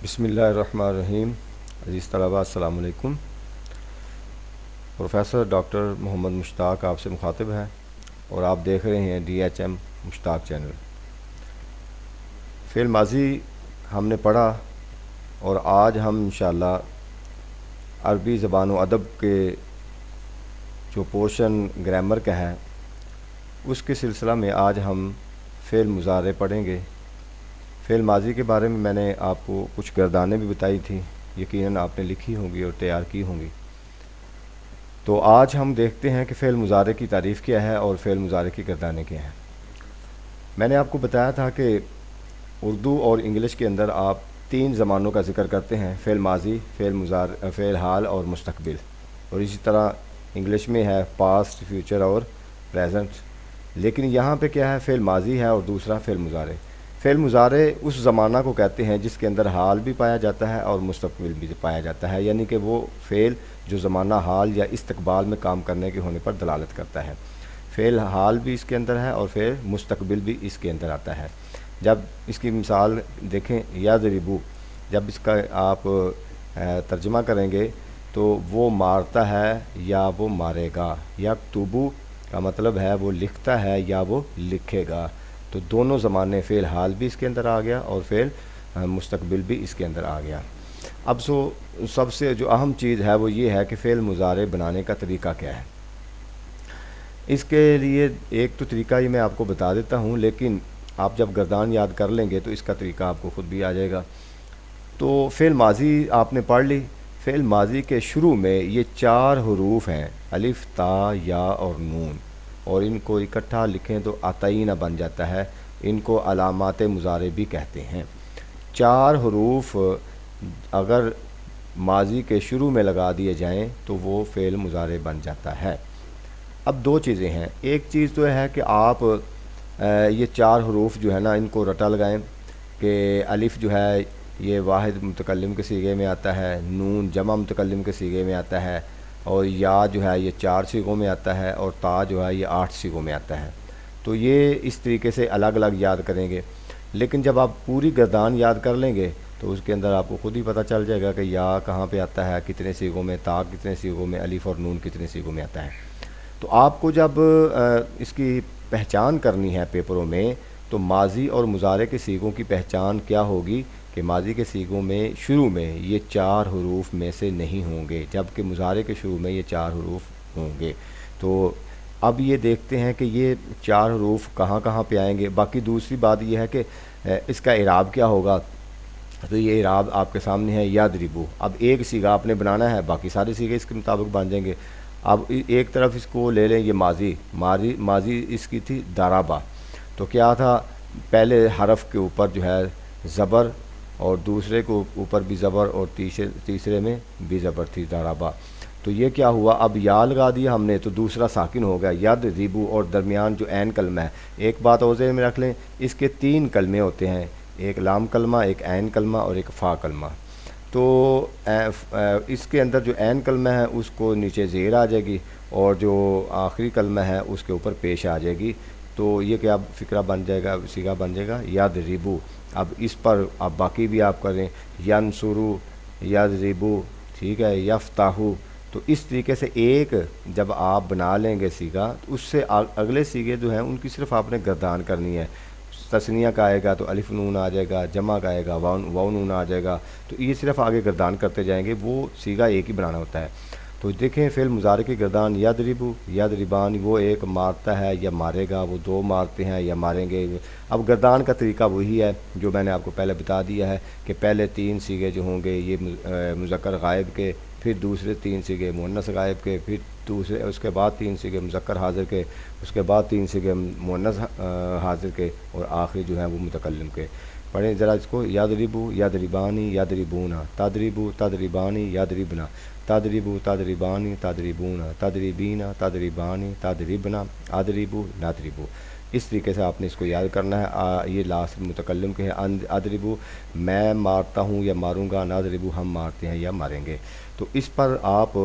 بسم اللہ الرحمن الرحیم. عزیز طلباء السلام علیکم. پروفیسر ڈاکٹر محمد مشتاق آپ سے مخاطب ہیں اور آپ دیکھ رہے ہیں DHM مشتاق چینل. فعل ماضی ہم نے پڑھا اور آج ہم انشاءاللہ عربی زبان و ادب کے جو پورشن گرامر کا ہے اس کے سلسلہ میں آج ہم فعل مضارع پڑھیں گے. فعل ماضی کے بارے میں نے آپ کو کچھ گردانیں بھی بتائی تھیں، یقیناً آپ نے لکھی ہوں گی اور تیار کی ہوں گی. تو آج ہم دیکھتے ہیں کہ فعل مضارع کی تعریف کیا ہے اور فعل مضارع کی گردانیں کیا ہیں. میں نے آپ کو بتایا تھا کہ اردو اور انگلش کے اندر آپ 3 زمانوں کا ذکر کرتے ہیں: فعل ماضی، فعل حال اور مستقبل. اور اسی طرح انگلش میں ہے پاسٹ، فیوچر اور پریزنٹ. لیکن یہاں پہ کیا ہے؟ فعل ماضی ہے اور دوسرا فعل مضارع. فعل مضارع اس زمانہ کو کہتے ہیں جس کے اندر حال بھی پایا جاتا ہے اور مستقبل بھی پایا جاتا ہے، یعنی کہ وہ فعل جو زمانہ حال یا استقبال میں کام کرنے کے ہونے پر دلالت کرتا ہے. فعل حال بھی اس کے اندر ہے اور فعل مستقبل بھی اس کے اندر آتا ہے. جب اس کی مثال دیکھیں، یضربو، جب اس کا آپ ترجمہ کریں گے تو وہ مارتا ہے یا وہ مارے گا. یکتبو کا مطلب ہے وہ لکھتا ہے یا وہ لکھے گا. تو دونوں زمانے فعل حال بھی اس کے اندر آ گیا اور فعل مستقبل بھی اس کے اندر آ گیا. اب سب سے جو اہم چیز ہے وہ یہ ہے کہ فعل مضارع بنانے کا طریقہ کیا ہے. اس کے لیے ایک تو طریقہ یہ میں آپ کو بتا دیتا ہوں، لیکن آپ جب گردان یاد کر لیں گے تو اس کا طریقہ آپ کو خود بھی آ جائے گا. تو فعل ماضی آپ نے پڑھ لی. فعل ماضی کے شروع میں یہ 4 حروف ہیں: الف، تا، یا اور نون، اور ان کو اکٹھا لکھیں تو عطینہ بن جاتا ہے. ان کو علامات مضارع بھی کہتے ہیں. 4 حروف اگر ماضی کے شروع میں لگا دیے جائیں تو وہ فعل مضارع بن جاتا ہے. اب 2 چیزیں ہیں. ایک چیز تو ہے کہ آپ یہ 4 حروف جو ہے نا ان کو رٹا لگائیں کہ الف جو ہے یہ واحد متکلم کے صیغے میں آتا ہے، نون جمع متکلم کے صیغے میں آتا ہے، اور یا جو ہے یہ 4 صیغوں میں آتا ہے، اور تا جو ہے یہ 8 صیغوں میں آتا ہے. تو یہ اس طریقے سے الگ الگ یاد کریں گے. لیکن جب آپ پوری گردان یاد کر لیں گے تو اس کے اندر آپ کو خود ہی پتہ چل جائے گا کہ یا کہاں پہ آتا ہے، کتنے صیغوں میں، تا کتنے صیغوں میں، الف اور نون کتنے صیغوں میں آتا ہے. تو آپ کو جب اس کی پہچان کرنی ہے پیپروں میں تو ماضی اور مضارع کے صیغوں کی پہچان کیا ہوگی کہ ماضی کے صیغوں میں شروع میں یہ 4 حروف میں سے نہیں ہوں گے، جبکہ مضارع کے شروع میں یہ 4 حروف ہوں گے. تو اب یہ دیکھتے ہیں کہ یہ 4 حروف کہاں کہاں پہ آئیں گے. باقی دوسری بات یہ ہے کہ اس کا اعراب کیا ہوگا. تو یہ اعراب آپ کے سامنے ہے یضربو. اب ایک صیغہ آپ نے بنانا ہے، باقی سارے صیغے اس کے مطابق بن جائیں گے. اب ایک طرف اس کو لے لیں، یہ ماضی اس کی تھی ضربہ. تو کیا تھا؟ پہلے حرف کے اوپر جو ہے زبر، اور دوسرے کو اوپر بھی زبر، اور تیسرے میں بھی زبر تھی ضربہ. تو یہ کیا ہوا؟ اب یا لگا دیا ہم نے تو دوسرا ساکن ہو گیا یضربو، اور درمیان جو عین کلمہ ہے، ایک بات اور ذہن میں رکھ لیں، اس کے 3 کلمے ہوتے ہیں: ایک لام کلمہ، ایک عین کلمہ اور ایک فا کلمہ. تو اس کے اندر جو عین کلمہ ہے اس کو نیچے زیر آ جائے گی، اور جو آخری کلمہ ہے اس کے اوپر پیش آ جائے گی. تو یہ کیا فقرہ بن جائے گا، صیغہ بن جائے گا یضربو. اب اس پر آپ باقی بھی آپ کریں، ینصرو، یضربو، ٹھیک ہے، یفتحو. تو اس طریقے سے ایک جب آپ بنا لیں گے صیغہ تو اس سے اگلے صیغے جو ہیں ان کی صرف آپ نے گردان کرنی ہے. تثنیہ کا آئے گا تو الف نون آ جائے گا، جمع کا آئے گا واو نون آ جائے گا. تو یہ صرف آگے گردان کرتے جائیں گے، وہ صیغہ ایک ہی بنانا ہوتا ہے. تو دیکھیں فعل مضارع کی گردان یضربو، یضربان، وہ ایک مارتا ہے یا مارے گا، وہ 2 مارتے ہیں یا ماریں گے. اب گردان کا طریقہ وہی ہے جو میں نے آپ کو پہلے بتا دیا ہے کہ پہلے 3 صیغے جو ہوں گے یہ مذکر غائب کے، پھر دوسرے 3 صیغے مؤنث غائب کے، پھر اس کے بعد 3 صیغے مذکر حاضر کے، اس کے بعد 3 صیغے مؤنث حاضر کے، اور آخری جو ہیں وہ متکلم کے. پڑھیں ذرا اس کو: یضربو، یضربانی، یضربونا، تضربو، تضربانی، یضربنا، تضربو، تضربانی، تضربونا، تضربینا، تضربانی، تضربنا، اضربو، نضربو. اس طریقے سے آپ نے اس کو یاد کرنا ہے. یہ لاسٹ متکلم کے ہیں. اضربو میں مارتا ہوں یا ماروں گا، نضربو ہم مارتے ہیں یا ماریں گے. تو اس پر آپ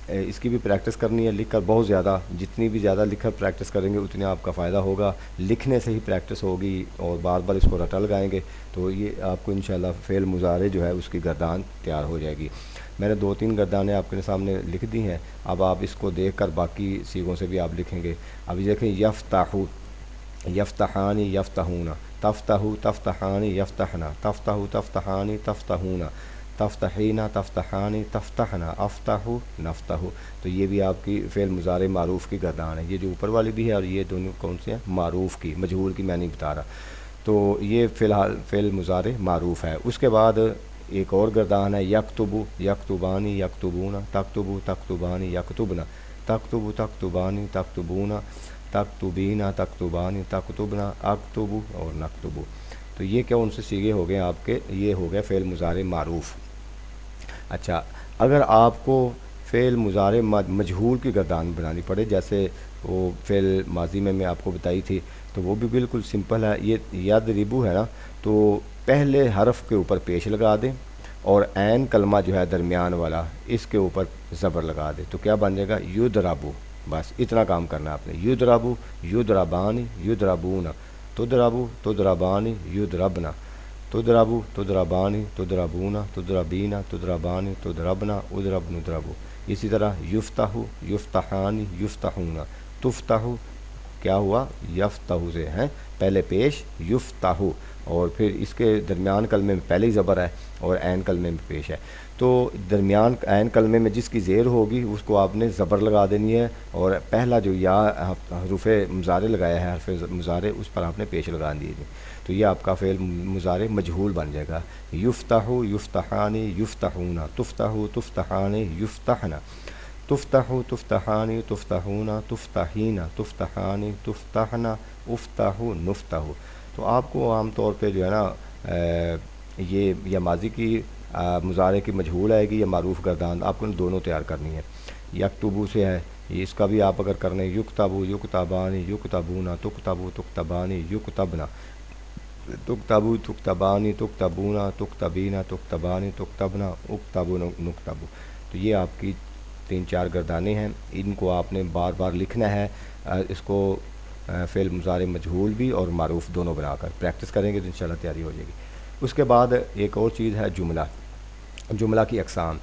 اس کی بھی پریکٹس کرنی ہے لکھ کر بہت زیادہ، جتنی بھی زیادہ لکھ کر پریکٹس کریں گے اتنی آپ کا فائدہ ہوگا، لکھنے سے ہی پریکٹس ہوگی اور بار بار اس کو رٹا لگائیں گے تو یہ آپ کو انشاءاللہ فعل مضارع جو ہے اس کی گردان تیار ہو جائے گی۔ میں نے 2-3 گردانیں آپ کے سامنے لکھ دی ہیں، اب آپ اس کو دیکھ کر باقی سیغوں سے بھی آپ لکھیں گے۔ ابھی دیکھیں یفتح، یفتحانی یفتحون، تفتح تفتحانی یفتحنا، تفتح تفتحانی تفتحون، تفتحینا تفتحانی تفتحنا، افتح نفتح۔ تو یہ بھی آپ کی فعل مضارع معروف کی گردان ہے، یہ جو اوپر والی بھی ہے اور یہ دونوں کون سے ہیں؟ معروف کی، مجہول کی میں نہیں بتا رہا۔ تو یہ فی الحال فعل مضارع معروف ہے۔ اس کے بعد ایک اور گردان ہے یکتبو، یکتبانی یکتبون، تکتبو تکتبانی یکتبنا، تکتبو تکتبانی تکتبون، تکتبینا تکتبانی تکتبنا، اکتبو اور نکتبو۔ تو یہ کیا ان سے صیغے ہو گئے آپ کے، یہ ہو گیا فعل مضارع معروف۔ اچھا، اگر آپ کو فعل مضارع مجہول کی گردان بنانی پڑے، جیسے وہ فعل ماضی میں آپ کو بتائی تھی، تو وہ بھی بالکل سمپل ہے۔ یہ یضربو ہے نا، تو پہلے حرف کے اوپر پیش لگا دیں اور عین کلمہ جو ہے درمیان والا اس کے اوپر زبر لگا دیں تو کیا بن جائے گا؟ یضربو۔ بس اتنا کام کرنا ہے آپ نے، یضربو، یضربانی، یضربون، تضربو، تضربانی، یضربنا، تضربو، تضربانی، تضربون، تضربینا، تضربانی، تضربنا، اضرب، نضربو۔ اسی طرح یفتح، یفتحانی، یفتحون، تفتح کیا ہوا؟ یفتح سے ہیں پہلے پیش یفتح، اور پھر اس کے درمیان کلمے میں پہلے ہی زبر ہے اور عین کلمے میں پیش ہے، تو درمیان عین کلمے میں جس کی زیر ہوگی اس کو آپ نے زبر لگا دینی ہے، اور پہلا جو یا حروف مضارع لگایا ہے حرف مضارع اس پر آپ نے پیش لگا دی ہے، تو یہ آپ کا فعل مضارع مجہول بن جائے گا۔ یفتح، یفتحانی، یفتحون، تفتح، تفتحانی، یفتحنا، تفتح، تفتحانی، تفتحون، تفتحین، تفتحانی، تفتحنا، افتح، نفتح۔ تو آپ کو عام طور پہ جو ہے نا یہ یا ماضی کی مضارع کی مجہول آئے گی یا معروف گردان، آپ کو دونوں تیار کرنی ہے۔ یکتبو سے ہے، یہ اس کا بھی آپ اگر کرنے یکتبو، یکتبانی، یکتبون، تکتبو، تکتبانی، یکتبنا، تکتبو، تکتبانی، تکتبون، تکتبینا، تکتبانی، تکتبنا، اکتبو، نکتبو۔ تو یہ آپ کی 3-4 گردانیں ہیں، ان کو آپ نے بار بار لکھنا ہے، اس کو فعل مضارع مجہول بھی اور معروف دونوں بنا کر پریکٹس کریں گے تو انشاءاللہ تیاری ہو جائے گی۔ اس کے بعد ایک اور چیز ہے جملہ، جملہ کی اقسام۔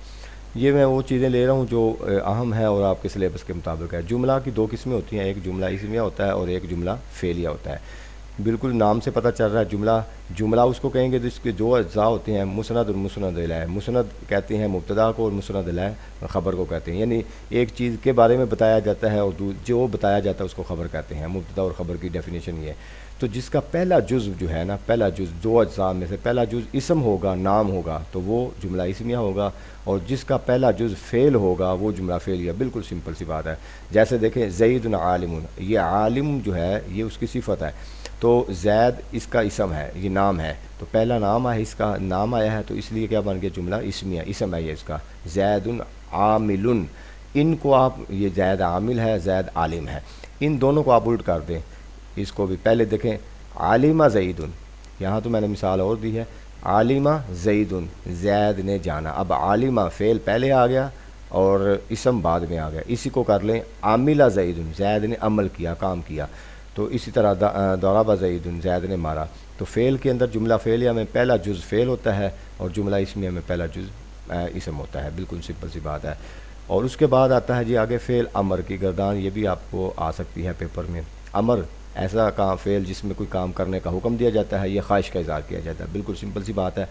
یہ میں وہ چیزیں لے رہا ہوں جو اہم ہے اور آپ کے سلیبس کے مطابق ہے۔ جملہ کی 2 قسمیں ہوتی ہیں، ایک جملہ اسمیہ ہوتا ہے اور ایک جملہ فعلیہ ہوتا ہے۔ بالکل نام سے پتہ چل رہا ہے جملہ اس کو کہیں گے تو اس کے 2 اجزاء ہوتے ہیں، مسند اور مسند الیہ۔ مسند کہتے ہیں مبتدا کو اور مسند الیہ خبر کو کہتے ہیں، یعنی ایک چیز کے بارے میں بتایا جاتا ہے اور جو بتایا جاتا ہے اس کو خبر کہتے ہیں۔ مبتدا اور خبر کی ڈیفینیشن یہ ہے۔ تو جس کا پہلا جزء جو ہے نا، پہلا جزء 2 اجزاء میں سے پہلا جزء اسم ہوگا، نام ہوگا تو وہ جملہ اسمیہ ہوگا، اور جس کا پہلا جزء فعل ہوگا وہ جملہ فعلیہ۔ بالکل سمپل سی بات ہے۔ جیسے دیکھیں زید عالم، یہ عالم جو ہے یہ اس کی صفت ہے، تو زید اس کا اسم ہے، یہ نام ہے، تو پہلا نام ہے، اس کا نام آیا ہے تو اس لیے کیا بن گیا؟ جملہ اسمیہ، اسم ہے یہ اس کا، زید عامل۔ ان کو آپ، یہ زید عامل ہے، زید عالم ہے، ان دونوں کو آپ الٹ کر دیں۔ اس کو بھی پہلے دیکھیں عالمہ زید، یہاں تو میں نے مثال اور دی ہے، عالمہ زید، زید نے جانا۔ اب عالمہ فعل پہلے آ گیا اور اسم بعد میں آ گیا، اسی کو کر لیں عاملہ زید، زید نے عمل کیا، کام کیا۔ تو اسی طرح ضرب زید، زید نے مارا۔ تو فعل کے اندر جملہ فعلیہ میں پہلا جز فعل ہوتا ہے اور جملہ اسمیہ میں پہلا جز اسم ہوتا ہے۔ بالکل سمپل سی بات ہے۔ اور اس کے بعد آتا ہے جی آگے فعل امر کی گردان، یہ بھی آپ کو آ سکتی ہے پیپر میں۔ امر ایسا کام فعل جس میں کوئی کام کرنے کا حکم دیا جاتا ہے، یہ خواہش کا اظہار کیا جاتا ہے۔ بالکل سمپل سی بات ہے۔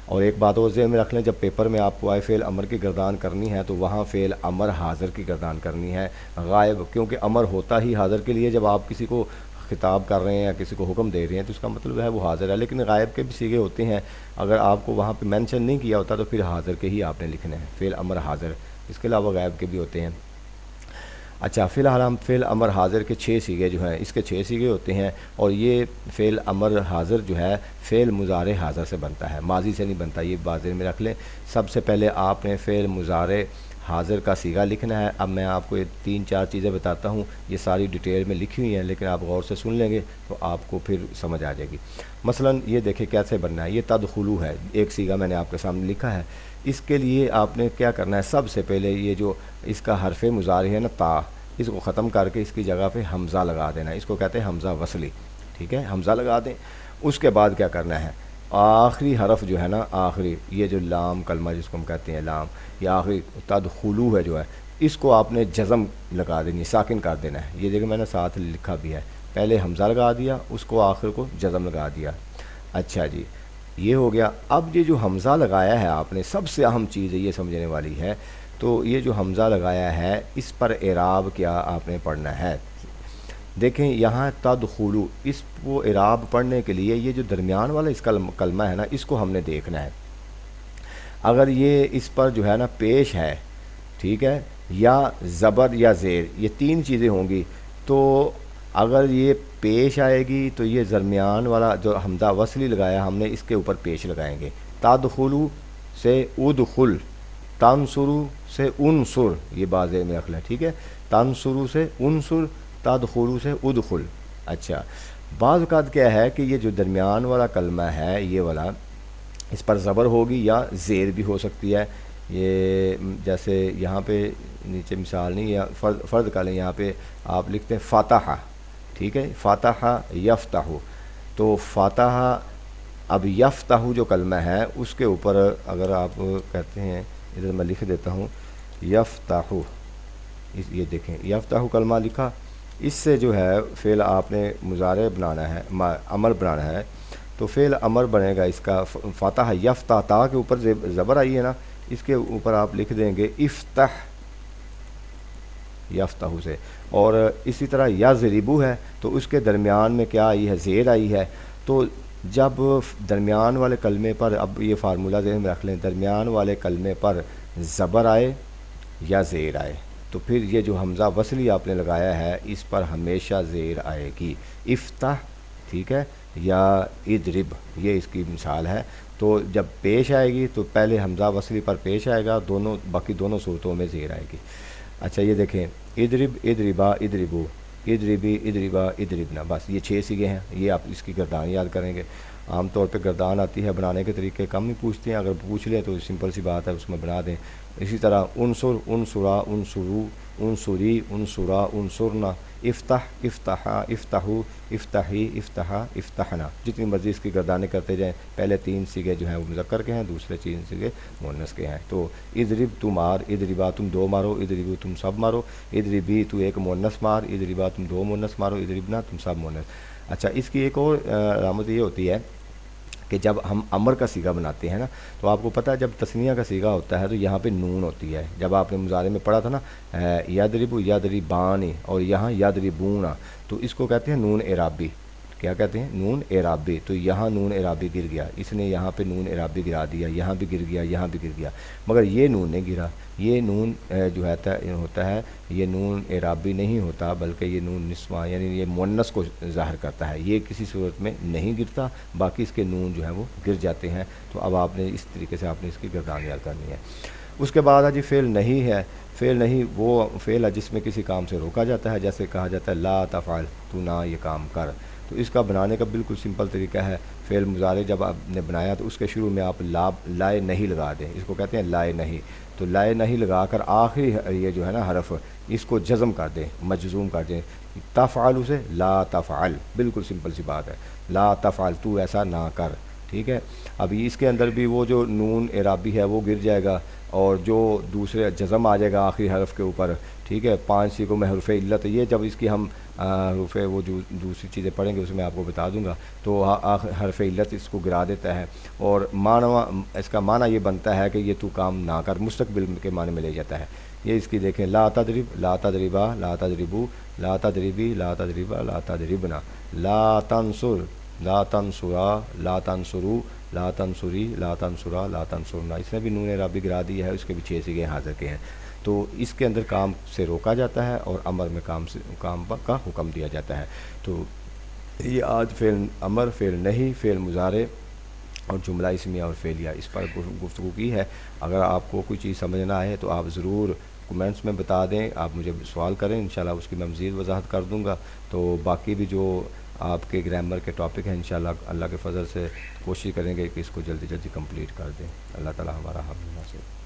اور ایک بات اور ذہن میں رکھ لیں، جب پیپر میں آپ کو آئے فعل امر کی گردان کرنی ہے تو وہاں فعل امر حاضر کی گردان کرنی ہے، غائب، کیونکہ امر ہوتا ہی حاضر کے لیے۔ جب آپ کسی کو خطاب کر رہے ہیں یا کسی کو حکم دے رہے ہیں تو اس کا مطلب ہے وہ حاضر ہے، لیکن غائب کے بھی صیغے ہوتے ہیں، اگر آپ کو وہاں پہ مینشن نہیں کیا ہوتا تو پھر حاضر کے ہی آپ نے لکھنے ہیں، فعل امر حاضر۔ اس کے علاوہ غائب کے بھی ہوتے ہیں۔ اچھا، فی الحال ہم فعل امر حاضر کے 6 صیغے جو ہیں، اس کے 6 صیغے ہوتے ہیں، اور یہ فعل امر حاضر جو ہے فعل مضارع حاضر سے بنتا ہے، ماضی سے نہیں بنتا، یہ بات ذہن میں رکھ لیں۔ سب سے پہلے آپ نے فعل مضارع حاضر کا صیغہ لکھنا ہے۔ اب میں آپ کو یہ 3-4 چیزیں بتاتا ہوں، یہ ساری ڈیٹیل میں لکھی ہوئی ہیں، لیکن آپ غور سے سن لیں گے تو آپ کو پھر سمجھ آ جائے گی۔ مثلا یہ دیکھیں کیسے بننا ہے، یہ تدخلو ہے، ایک صیغہ میں نے آپ کے سامنے لکھا ہے۔ اس کے لیے آپ نے کیا کرنا ہے، سب سے پہلے یہ جو اس کا حرف مضارع ہے نا تا، اس کو ختم کر کے اس کی جگہ پہ حمزہ لگا دینا ہے، اس کو کہتے ہیں حمزہ وصلی، ٹھیک ہے، حمزہ لگا دیں۔ اس کے بعد کیا کرنا ہے، آخری حرف جو ہے نا، آخری یہ جو لام کلمہ جس کو ہم کہتے ہیں لام، یہ آخری تدخلو ہے جو ہے، اس کو آپ نے جزم لگا دینی ہے، ساکن کر دینا ہے۔ یہ دیکھیں میں نے ساتھ لکھا بھی ہے، پہلے حمزہ لگا دیا، اس کو آخر کو جزم لگا دیا۔ اچھا جی، یہ ہو گیا۔ اب یہ جو حمزہ لگایا ہے آپ نے، سب سے اہم چیز یہ سمجھنے والی ہے، تو یہ جو حمزہ لگایا ہے اس پر اعراب کیا آپ نے پڑھنا ہے۔ دیکھیں یہاں تدخلو، اس کو اعراب پڑھنے کے لیے یہ جو درمیان والا اس کلمہ ہے نا، اس کو ہم نے دیکھنا ہے۔ اگر یہ اس پر جو ہے نا پیش ہے، ٹھیک ہے، یا زبر یا زیر، یہ 3 چیزیں ہوں گی، تو اگر یہ پیش آئے گی تو یہ درمیان والا جو حمزہ وصلی لگایا ہم نے، اس کے اوپر پیش لگائیں گے۔ تدخلو سے ادخل، تنصرو سے انصر، یہ بازے میں رکھ لیں، ٹھیک ہے، تنصرو سے انصر، تدخلو سے ادخل۔ اچھا، بعض اوقات کیا ہے کہ یہ جو درمیان والا کلمہ ہے یہ والا، اس پر زبر ہوگی یا زیر بھی ہو سکتی ہے۔ یہ جیسے یہاں پہ نیچے مثال نہیں، یا فرض کر لیں یہاں پہ آپ لکھتے ہیں فاتحہ، ٹھیک ہے، فاتحہ یفتح، تو فاتحہ، اب یفتح جو کلمہ ہے اس کے اوپر اگر آپ کہتے ہیں، ادھر میں لکھ دیتا ہوں یفتح، یہ دیکھیں یفتح کلمہ لکھا، اس سے جو ہے فعل آپ نے مضارع بنانا ہے، امر بنانا ہے، تو فعل امر بنے گا اس کا فاتح یفتح، تا کے اوپر زبر آئی ہے نا، اس کے اوپر آپ لکھ دیں گے افتح یفتح سے۔ اور اسی طرح یضربو ہے تو اس کے درمیان میں کیا آئی ہے، زیر آئی ہے، تو جب درمیان والے کلمے پر، اب یہ فارمولہ ذہن میں رکھ لیں، درمیان والے کلمے پر زبر آئے یا زیر آئے تو پھر یہ جو حمزہ وصلی آپ نے لگایا ہے اس پر ہمیشہ زیر آئے گی، افتح، ٹھیک ہے، یا اضرب، یہ اس کی مثال ہے۔ تو جب پیش آئے گی تو پہلے حمزہ وصلی پر پیش آئے گا، باقی دونوں صورتوں میں زیر آئے گی۔ اچھا یہ دیکھیں، اضرب اضربا اضربو، اضربی اضربا اضربنا، بس یہ 6 صیغے ہیں، یہ آپ اس کی گردان یاد کریں گے۔ عام طور پہ گردان آتی ہے، بنانے کے طریقے کم ہی پوچھتے ہیں، اگر پوچھ لیں تو سمپل سی بات ہے، اس میں بنا دیں۔ اسی طرح انصر انصرا انصرو انصری انصرا انصرنا، افتح افتحا افتحو افتحی افتحا افتحنا، جتنی مرضی اس کی گردانیں کرتے جائیں۔ پہلے 3 صیغے جو ہیں وہ مذکر کے ہیں، دوسرے 3 صیغے مؤنث کے ہیں۔ تو اضرب تو مار، اضربا تم 2 مارو، اضربو تم سب مارو، اضربی تو 1 مؤنث مار، اضربا تم 2 مؤنث مارو، اضربنا تم سب مؤنث۔ اچھا، اس کی ایک اور علامت یہ ہوتی ہے کہ جب ہم امر کا صیغہ بناتے ہیں نا، تو آپ کو پتہ ہے جب تثنیہ کا صیغہ ہوتا ہے تو یہاں پہ نون ہوتی ہے۔ جب آپ نے مضارع میں پڑھا تھا نا یضرب یضربان، اور یہاں یضربون، تو اس کو کہتے ہیں نون اعرابی۔ کیا کہتے ہیں؟ نون اعرابی۔ تو یہاں نون اعرابی گر گیا، اس نے یہاں پہ نون اعرابی گرا دیا، یہاں بھی گر گیا، یہاں بھی گر گیا، مگر یہ نون نہیں گرا۔ یہ نون جو ہوتا ہے یہ نون اعرابی نہیں ہوتا، بلکہ یہ نون نسواں، یعنی یہ مؤنث کو ظاہر کرتا ہے، یہ کسی صورت میں نہیں گرتا، باقی اس کے نون جو ہیں وہ گر جاتے ہیں۔ تو اب آپ نے اس طریقے سے آپ نے اس کی گردان یاد کرنی ہے۔ اس کے بعد جی فعل نہیں ہے۔ فعل نہیں وہ فعل ہے جس میں کسی کام سے روکا جاتا ہے، جیسے کہا جاتا ہے لا تفعل، تو نہ یہ کام کر۔ تو اس کا بنانے کا بالکل سمپل طریقہ ہے، فعل مضارع جب آپ نے بنایا تو اس کے شروع میں آپ لائے نہیں لگا دیں، اس کو کہتے ہیں لائے نہیں۔ تو لائے نہیں لگا کر آخری یہ جو ہے نا حرف، اس کو جزم کر دیں، مجزوم کر دیں، تفعل سے لا تفعل، بالکل سمپل سی بات ہے، لا تفعل، تو ایسا نہ کر، ٹھیک ہے۔ ابھی اس کے اندر بھی وہ جو نون اعرابی ہے وہ گر جائے گا، اور جو دوسرے جزم آ جائے گا آخری حرف کے اوپر، ٹھیک ہے۔ 5 صیغوں میں حرف علت، یہ جب اس کی ہم حروف وہ جو دوسری چیزیں پڑھیں گے اس میں آپ کو بتا دوں گا، تو حرف علت اس کو گرا دیتا ہے، اور اس کا معنی یہ بنتا ہے کہ یہ تو کام نہ کر، مستقبل کے معنی میں لے جاتا ہے۔ یہ اس کی دیکھیں، لا تضرب، لا تضربا، لا تضربو، لا تضربی، لا تضربا، لا تضربنا، لا تنصر، لا تنصرا، لا تنصرو، لا تنصری، لا تنصرا، لا تنصرنا، اس نے بھی نون اعرابی گرا دی ہے، اس کے بھی 6 صیغے حاضر کے ہیں۔ تو اس کے اندر کام سے روکا جاتا ہے اور امر میں کام کا حکم دیا جاتا ہے۔ تو یہ آج فعل امر، فعل نہیں، فعل مضارع اور جملہ اسمیہ اور فعلیہ، اس پر گفتگو کی ہے۔ اگر آپ کو کوئی چیز سمجھ نہ آئے تو آپ ضرور کمنٹس میں بتا دیں، آپ مجھے سوال کریں، انشاءاللہ اس کی میں مزید وضاحت کر دوں گا۔ تو باقی بھی جو آپ کے گرامر کے ٹاپک ہیں انشاءاللہ اللہ کے فضل سے کوشش کریں گے کہ اس کو جلدی جلدی کمپلیٹ کر دیں۔ اللہ تعالی ہمارا حافظ ناصر۔